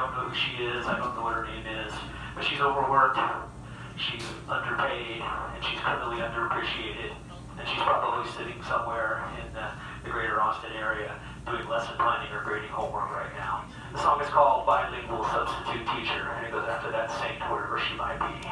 don't know who she is. I don't know what her name is. But she's overworked. She's underpaid, and she's criminally underappreciated. And she's probably sitting somewhere in the greater Austin area doing lesson planning or grading homework right now. The song is called Bilingual Substitute Teacher, and it goes after that saint wherever she might be.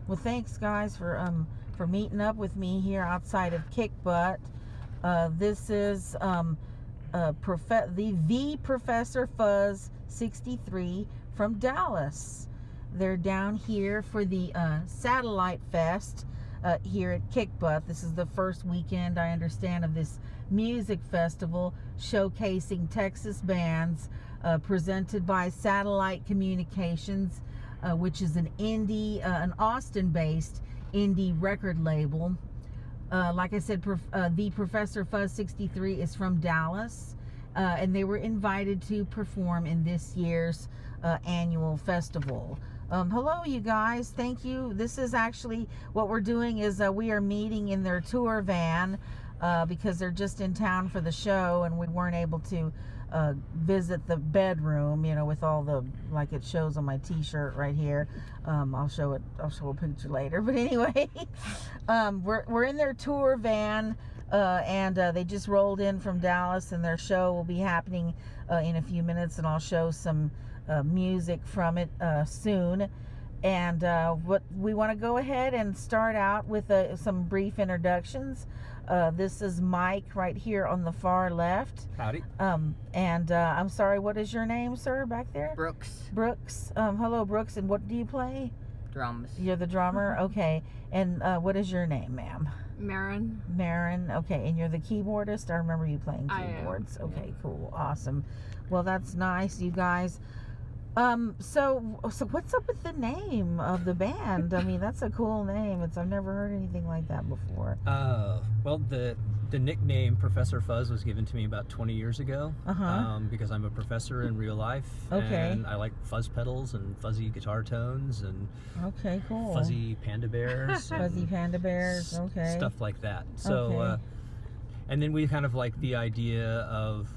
Well, thanks guys for meeting up with me here outside of Kick Butt. This is the Professor Fuzz 63 from Dallas. They're down here for the Satellite Fest here at Kick Butt. This is the first weekend, I understand, of this music festival showcasing Texas bands presented by Satellite Communications, which is an Austin-based indie record label. Like I said, the Professor Fuzz 63 is from Dallas, and they were invited to perform in this year's annual festival. Hello, you guys. Thank you. This is actually what we're doing is we are meeting in their tour van because they're just in town for the show, and we weren't able to visit the bedroom, you know, with all the, like it shows on my t-shirt right here. I'll show a picture later. But anyway, we're in their tour van, and they just rolled in from Dallas, and their show will be happening in a few minutes, and I'll show some music from it soon. And what we want to go ahead and start out with some brief introductions. This is Mike right here on the far left. Howdy. And I'm sorry, what is your name, sir, back there? Brooks. Brooks. Hello, Brooks. And what do you play? Drums. You're the drummer? Okay. And what is your name, ma'am? Marin. Marin. Okay. And you're the keyboardist? I remember you playing I am. keyboards. Okay, cool. Awesome. Well, that's nice, you guys. So what's up with the name of the band? I mean, that's a cool name. I've never heard anything like that before. Well, the nickname Professor Fuzz was given to me about 20 years ago. Because I'm a professor in real life. Okay. And I like fuzz pedals and fuzzy guitar tones and Okay, cool. fuzzy panda bears. Fuzzy panda bears. Okay. Stuff like that. So, Okay. and then we kind of like the idea of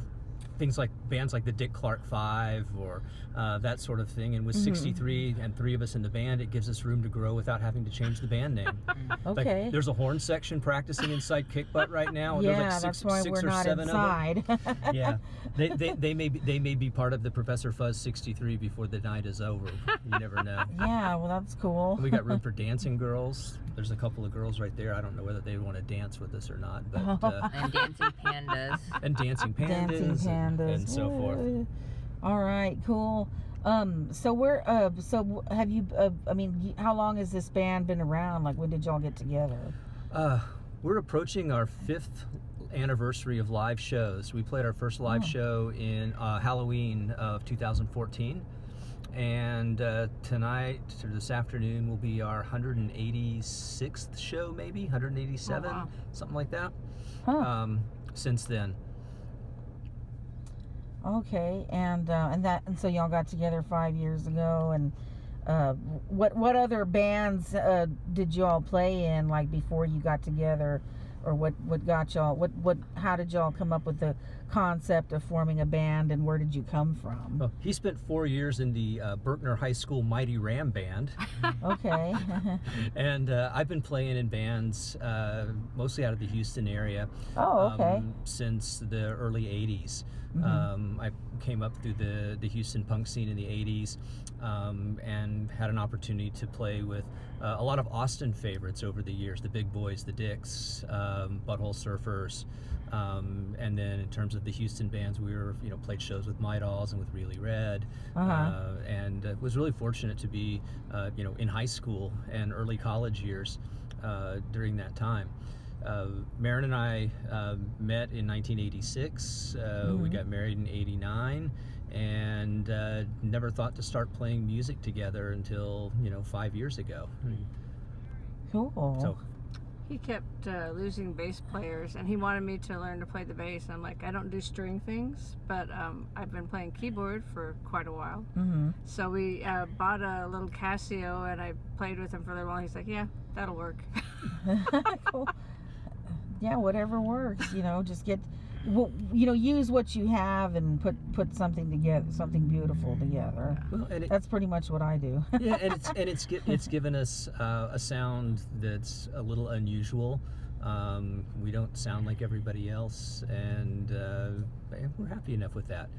things like bands like the Dick Clark Five or that sort of thing. And with 63 and 3 of us in the band, it gives us room to grow without having to change the band name. Okay. Like, there's a horn section practicing inside Kick Butt right now. And Yeah, there's like that's why six we're or not 7 inside. of them. Yeah, they may be part of the Professor Fuzz 63 before the night is over. You never know. Yeah, well, that's cool. We got room for dancing girls. There's a couple of girls right there. I don't know whether they want to dance with us or not, but And dancing pandas. and dancing pandas, Dancing pandas. and so forth. All right, cool. So we're so have you? I mean, how long has this band been around? Like, when did y'all get together? We're approaching our 5th anniversary of live shows. We played our first live show in Halloween of 2014. And tonight, or this afternoon, will be our 186th show, maybe 187, Oh, wow. something like that. Huh. Since then, Okay, and so y'all got together 5 years ago, and what other bands did y'all play in, like, before you got together, or what got y'all how did y'all come up with the concept of forming a band, and where did you come from? well, he spent 4 years in the Berkner High School Mighty Ram Band, Okay. and I've been playing in bands mostly out of the Houston area. Oh, okay. Since the early 80s. I came up through the Houston punk scene in the 80s and had an opportunity to play with a lot of Austin favorites over the years, the Big Boys, the Dicks, Butthole Surfers, and then in terms of the Houston bands, we were, played shows with My Dolls and with Really Red, and was really fortunate to be, in high school and early college years during that time. Marin and I met in 1986. We got married in 89, and never thought to start playing music together until 5 years ago. Cool. So He kept losing bass players, and he wanted me to learn to play the bass. I'm like, I don't do string things, but I've been playing keyboard for quite a while. So we bought a little Casio, and I played with him for a little while. He's like, yeah, that'll work. Cool. Yeah, whatever works, just get, use what you have and put something together, something beautiful together. well, and That's pretty much what I do. yeah, and it's given us a sound that's a little unusual. We don't sound like everybody else, and we're happy enough with that.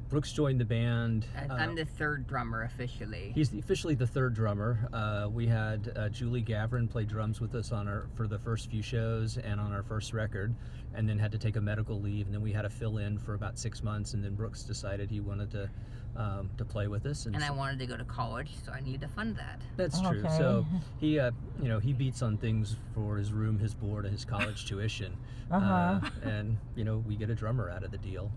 Brooks joined the band. I'm the 3rd drummer officially. He's officially the 3rd drummer. We had Julie Gavrin play drums with us for the first few shows and on our first record, and then had to take a medical leave, and then we had to fill in for about 6 months, and then Brooks decided he wanted to play with us. And I wanted to go to college, so I needed to fund that. That's true. Okay. So he, he beats on things for his room, his board, and his college tuition. And we get a drummer out of the deal.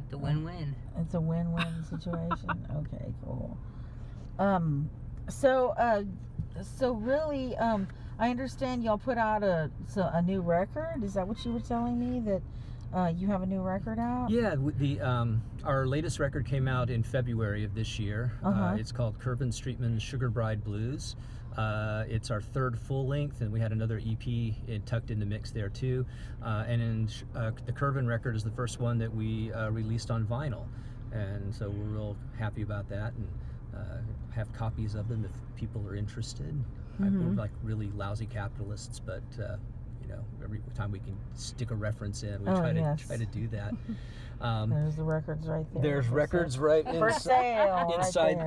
It's a win-win. It's a win-win situation. Okay, cool. So really, I understand y'all put out a new record. Is that what you were telling me? That you have a new record out? Yeah, our latest record came out in February of this year. It's called Curvin Streetman's Sugar Bride Blues. It's our third full length, and we had another EP tucked in the mix there too. And the Curvin record is the first one that we released on vinyl, and so we're real happy about that, and have copies of them if people are interested. We're like really lousy capitalists, but you know, every time we can stick a reference in, we try to do that. There's the records right there. There's records right for sale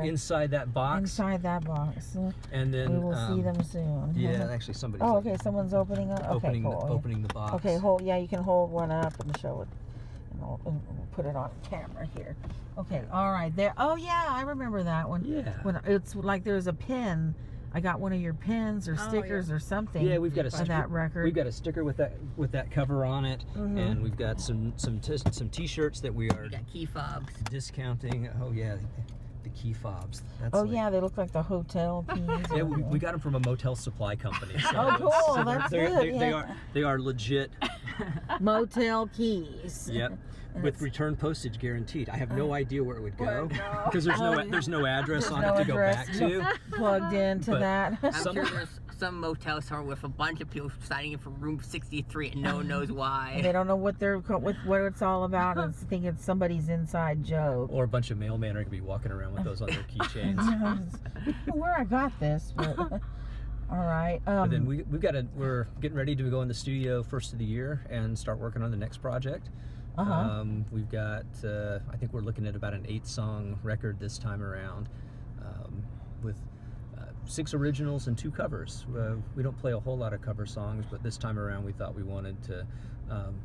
inside that box. Inside that box. And then we will see them soon. Yeah, actually somebody's. Oh, okay. Someone's opening up. Okay, cool. Opening the box. Okay, hold. Yeah, you can hold one up and show it, and we'll put it on camera here. Okay. All right. There. Oh yeah, I remember that one. Yeah. When it's like there's a pin. I got one of your pins or stickers or something. Yeah, we've got a sticker. That record. We've got a sticker with that cover on it, and we've got some T-shirts that we are. We got key fobs. Discounting. Oh yeah, the key fobs. That's yeah, they look like the hotel keys. Yeah, we got them from a motel supply company. So oh, cool. So that's good. They are legit motel keys. Yep. With return postage guaranteed. I have no idea where it would go because there's no address on it to go back to. Plugged into that. I'm sure there's some motel somewhere with a bunch of people signing in for room 63 and no one knows why. They don't know what it's all about and think it's somebody's inside joke. Or a bunch of mailmen are going to be walking around with those on their keychains. I don't know where I got this, but all right. But then we're getting ready to go in the studio first of the year and start working on the next project. We've got, I think we're looking at about an 8-song record this time around, with 6 originals and 2 covers. We don't play a whole lot of cover songs, but this time around we thought we wanted to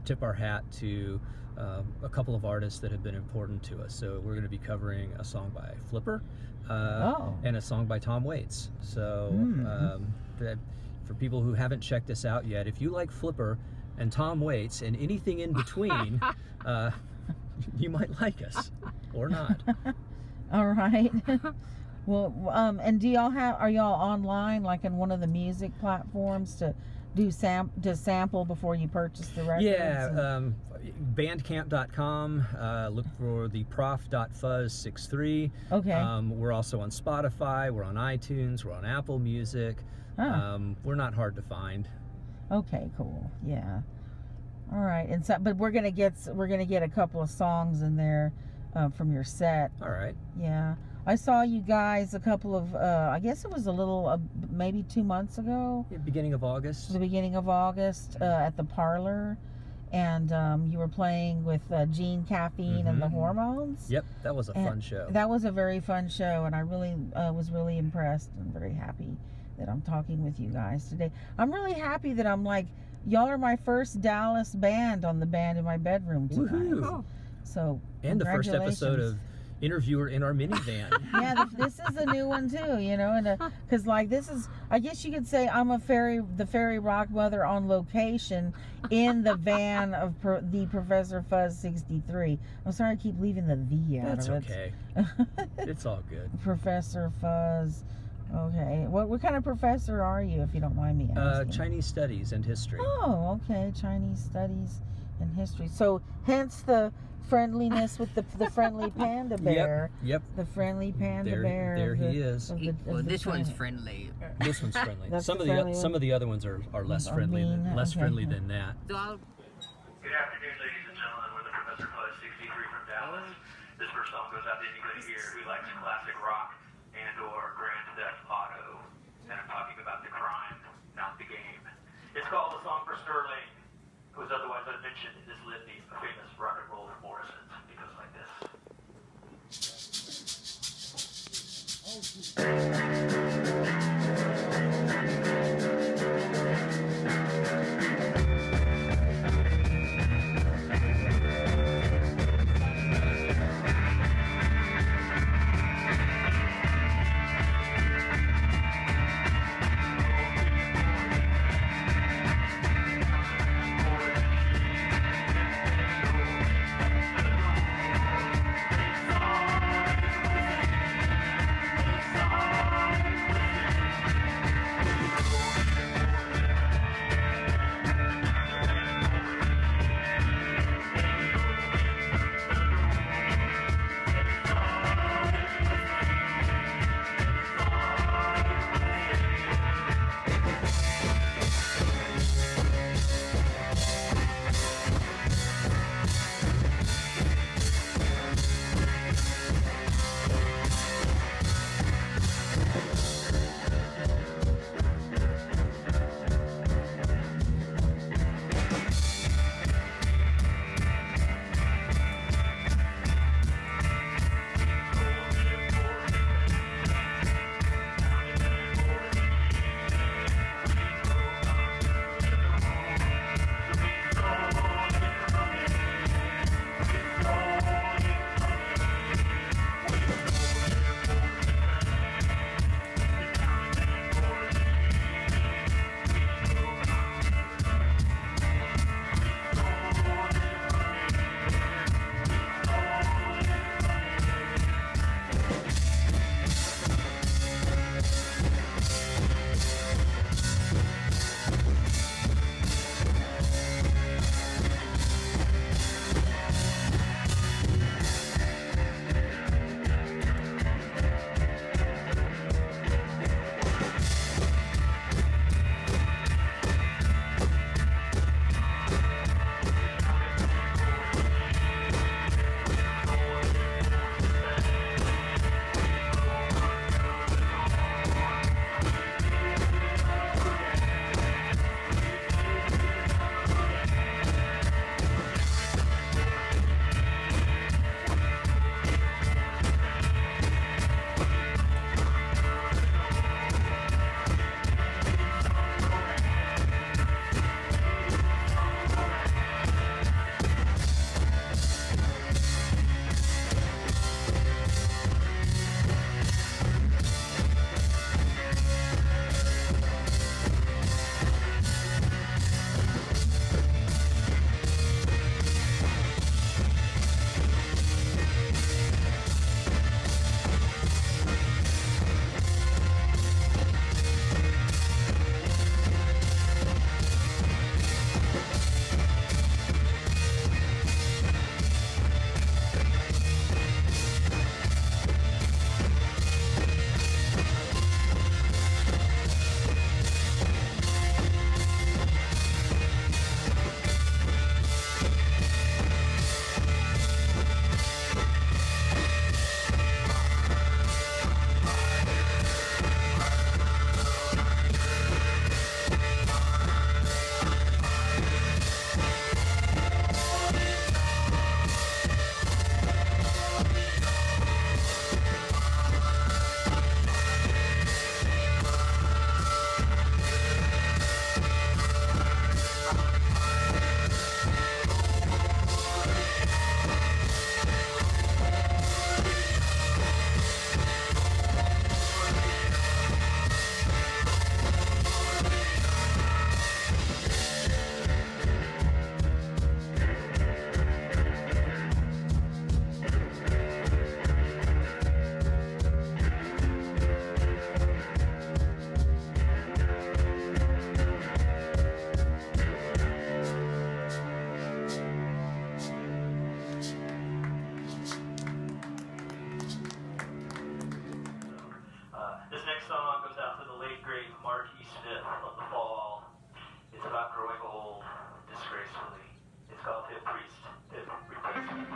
tip our hat to a couple of artists that have been important to us. So we're going to be covering a song by Flipper and a song by Tom Waits. So for people who haven't checked this out yet, if you like Flipper and Tom Waits and anything in between, you might like us or not. All right. Well, and are y'all online, like in one of the music platforms to sample before you purchase the records? Yeah, bandcamp.com. Look for the Prof.Fuzz63. Okay. We're also on Spotify. We're on iTunes. We're on Apple Music. We're not hard to find. Okay, cool. Yeah. All right. And so, but we're gonna get a couple of songs in there from your set. All right. Yeah. I saw you guys a couple of I guess it was a little maybe 2 months ago. Yeah, beginning of August. The beginning of August at the Parlor, and you were playing with Gene Caffeine and the Hormones. Yep, that was a fun show. That was a very fun show, and I really was really impressed and very happy that I'm talking with you guys today. I'm really happy that I'm like, y'all are my first Dallas band on the Band in My Bedroom tonight. Woohoo! So, and the first episode of Interviewer in Our Minivan. Yeah, this is a new one too, you know, and because like this is, I guess you could say I'm the fairy rock mother on location in the van of the Professor Fuzz 63. I'm sorry I keep leaving the "the" out That's of it. okay. It's all good. Professor Fuzz. Okay. What kind of professor are you, if you don't mind me asking? Chinese studies and history. Oh, okay. Chinese studies and history. So, hence the friendliness with the friendly panda bear. Yep. The friendly panda bear. There he is. This one's friendly. This one's friendly. That's some of the other ones are less friendly, less friendly than that. So Good afternoon, ladies and gentlemen. We're the Professor Fuzz 63 from Dallas. This first song goes out to anybody here who likes classic rock and/or Grand Theft Auto. And I'm talking about the crime, not the game. It's called "The Song for Sterling," who is otherwise unmentioned in this litany of famous rock and roll Morrisons. It goes like this. Mark E. Smith on the fall. It's about growing old disgracefully. It's called Hip Priest, Hip Replacement.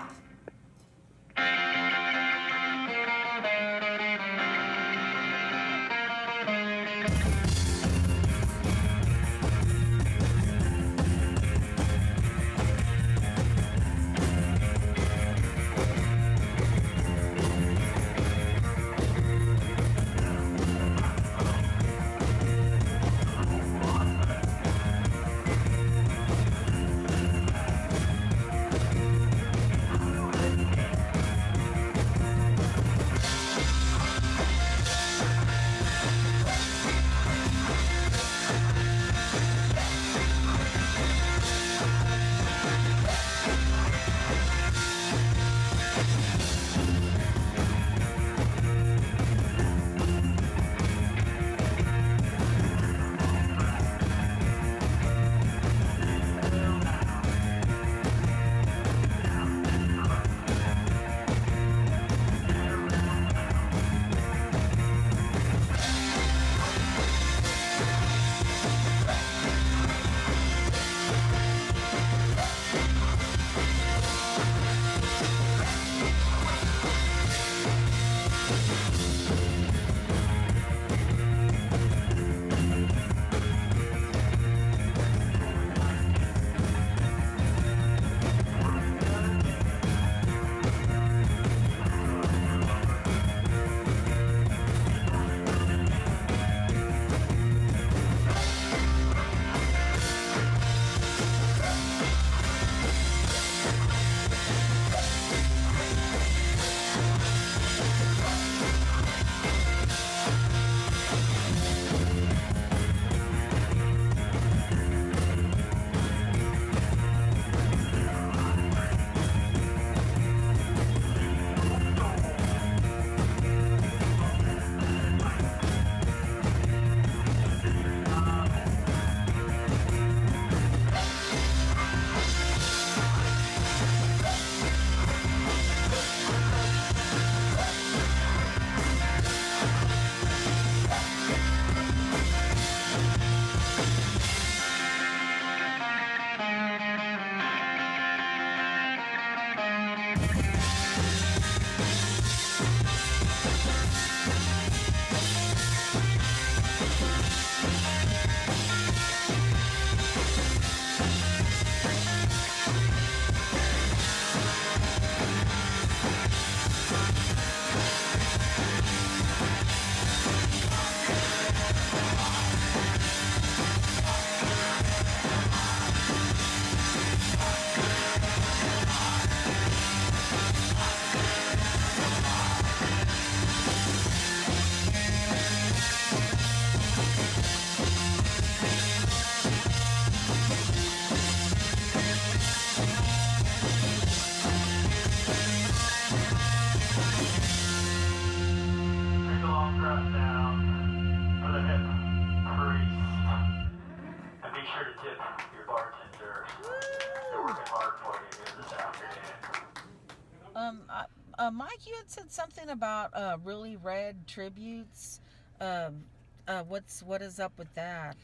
Mike, you had said something about Really Red tributes. What is up with that?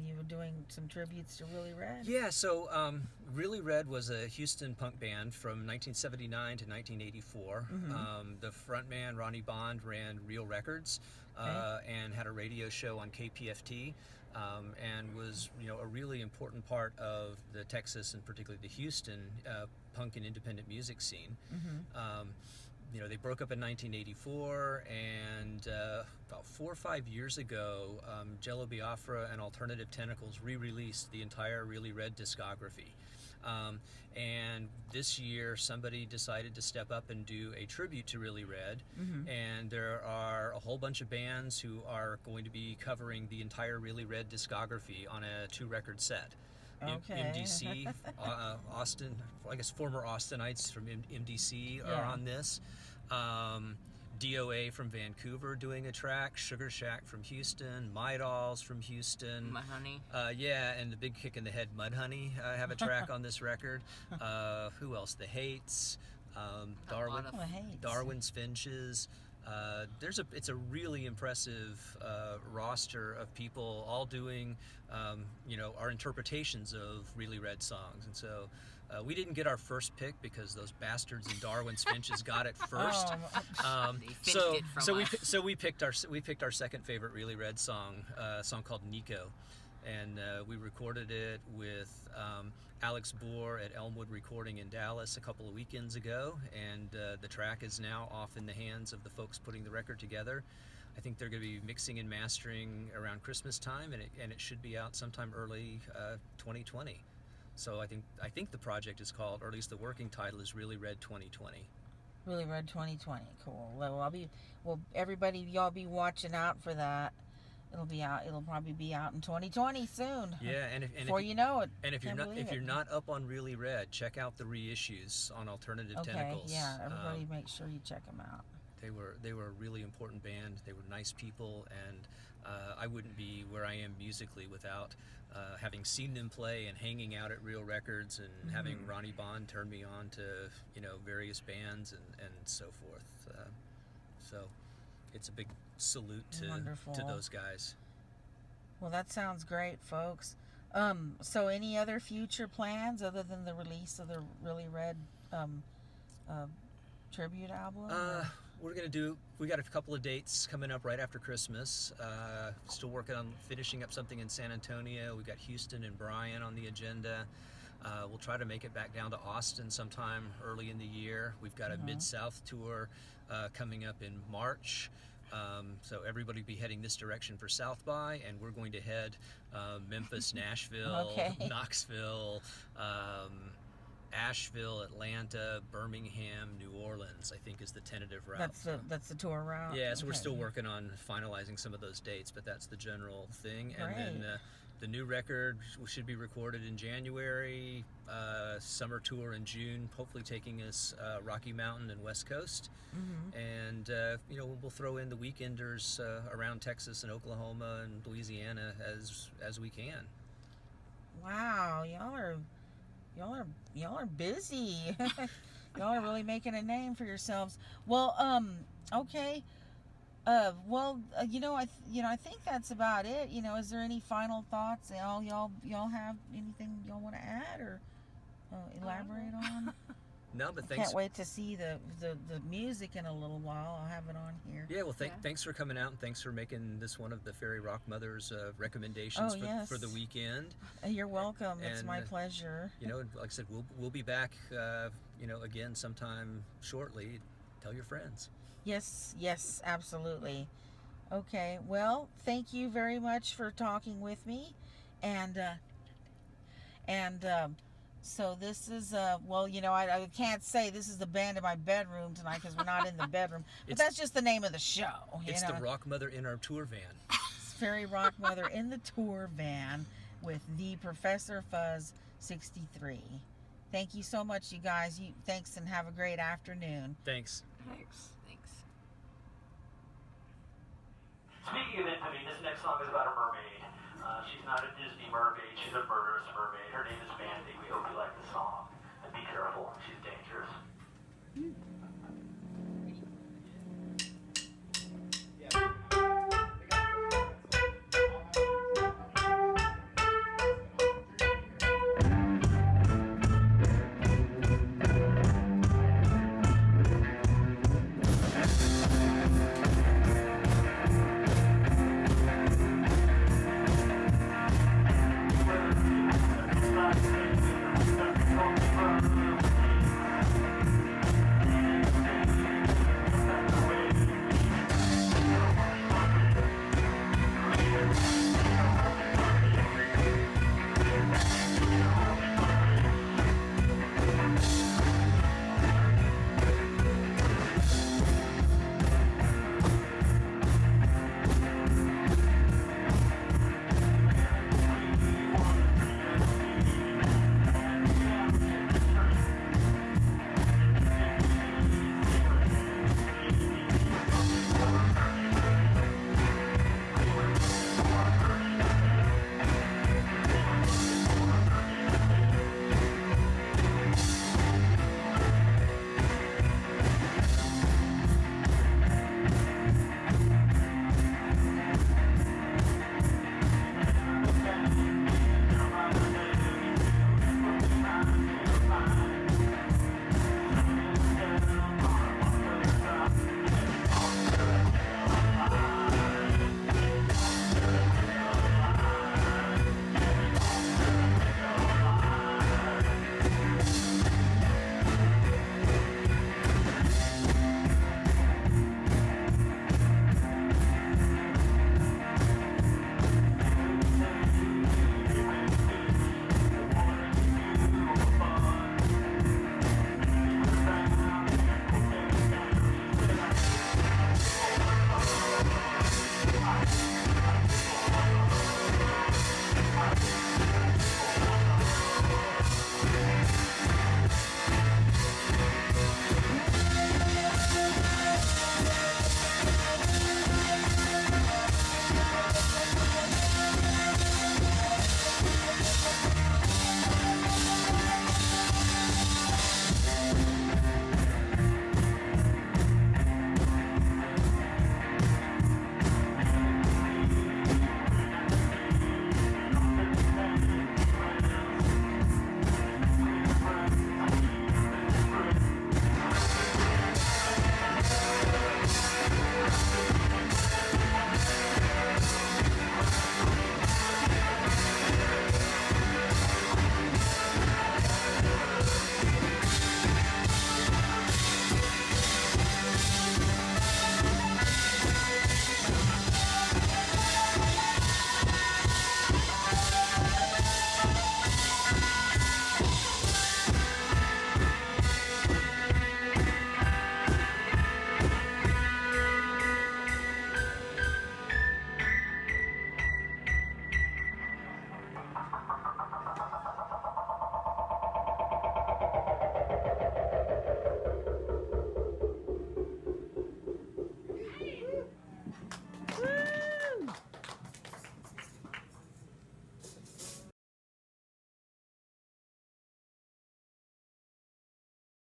You were doing some tributes to Really Red? Yeah, so Really Red was a Houston punk band from 1979 to 1984. Mm-hmm. The frontman, Ronnie Bond, ran Real Records and had a radio show on KPFT, and was a really important part of the Texas and particularly the Houston punk and independent music scene. Mm-hmm. They broke up in 1984, and about 4 or 5 years ago, Jello Biafra and Alternative Tentacles re-released the entire Really Red discography. And this year, somebody decided to step up and do a tribute to Really Red, Mm-hmm. and there are a whole bunch of bands who are going to be covering the entire Really Red discography on a 2-record set. Okay. MDC, Austin, I guess former Austinites from MDC are on this. DOA from Vancouver doing a track, Sugar Shack from Houston, My Dolls from Houston. Mudhoney. Yeah, and the big kick in the head, Mudhoney, have a track on this record. Who else? The Hates, Hates. Darwin's Finches. It's a really impressive roster of people all doing our interpretations of really red songs. And so we didn't get our first pick because those bastards in Darwin's Finches got it first. They finished it from us. So we picked our second favorite really red song, a song called Nico. And we recorded it with Alex Bohr at Elmwood Recording in Dallas a couple of weekends ago, and the track is now off in the hands of the folks putting the record together. I think they're going to be mixing and mastering around Christmas time, and it should be out sometime early 2020. So I think the project is called, or at least the working title is Really Red 2020. Really Red 2020. Cool. Well, everybody, y'all be watching out for that. It'll be out. It'll probably be out in 2020 soon. Yeah, and before you know it. And if you're not up on Really Red, check out the reissues on Alternative Tentacles. Yeah, everybody make sure you check them out. They were a really important band. They were nice people, and I wouldn't be where I am musically without having seen them play and hanging out at Real Records and having Ronnie Bond turn me on to various bands and so forth. So it's a big salute to those guys. Well, that sounds great, folks. So any other future plans other than the release of the Really Red tribute album? We got a couple of dates coming up right after Christmas. Still working on finishing up something in San Antonio. We got Houston and Bryan on the agenda. We'll try to make it back down to Austin sometime early in the year. We've got a Mid-South tour coming up in March. So everybody will be heading this direction for South by, and we're going to head Memphis, Nashville, Knoxville, Asheville, Atlanta, Birmingham, New Orleans, I think is the tentative route. That's the tour route? Yeah, so we're still working on finalizing some of those dates, but that's the general thing. And then the new record should be recorded in January, summer tour in June, hopefully taking us Rocky Mountain and West Coast. And we'll throw in the weekenders around Texas and Oklahoma and Louisiana as we can. Wow, y'all are busy. Y'all are really making a name for yourselves. Well, okay. I think that's about it. Is there any final thoughts? Y'all have anything y'all want to add or elaborate on? No, but thanks. Can't wait to see the music in a little while. I'll have it on here. Yeah, well, thanks for coming out, and thanks for making this one of the Fairy Rock Mothers recommendations for the weekend. You're welcome. It's my pleasure. Like I said, we'll be back. Again sometime shortly. Tell your friends. Yes, absolutely. Okay, well, thank you very much for talking with me, and so this is I can't say this is the band in my bedroom tonight because we're not in the bedroom, but that's just the name of the show. It's the Rock Mother in our tour van. It's Fairy Rock Mother in the tour van with the Professor Fuzz 63. Thank you so much, you guys. Thanks, and have a great afternoon. Thanks. Speaking of infamy, this next song is about a mermaid. She's not a Disney mermaid, she's a murderous mermaid. Her name is Mandy. We hope you like the song. And be careful, she's dangerous.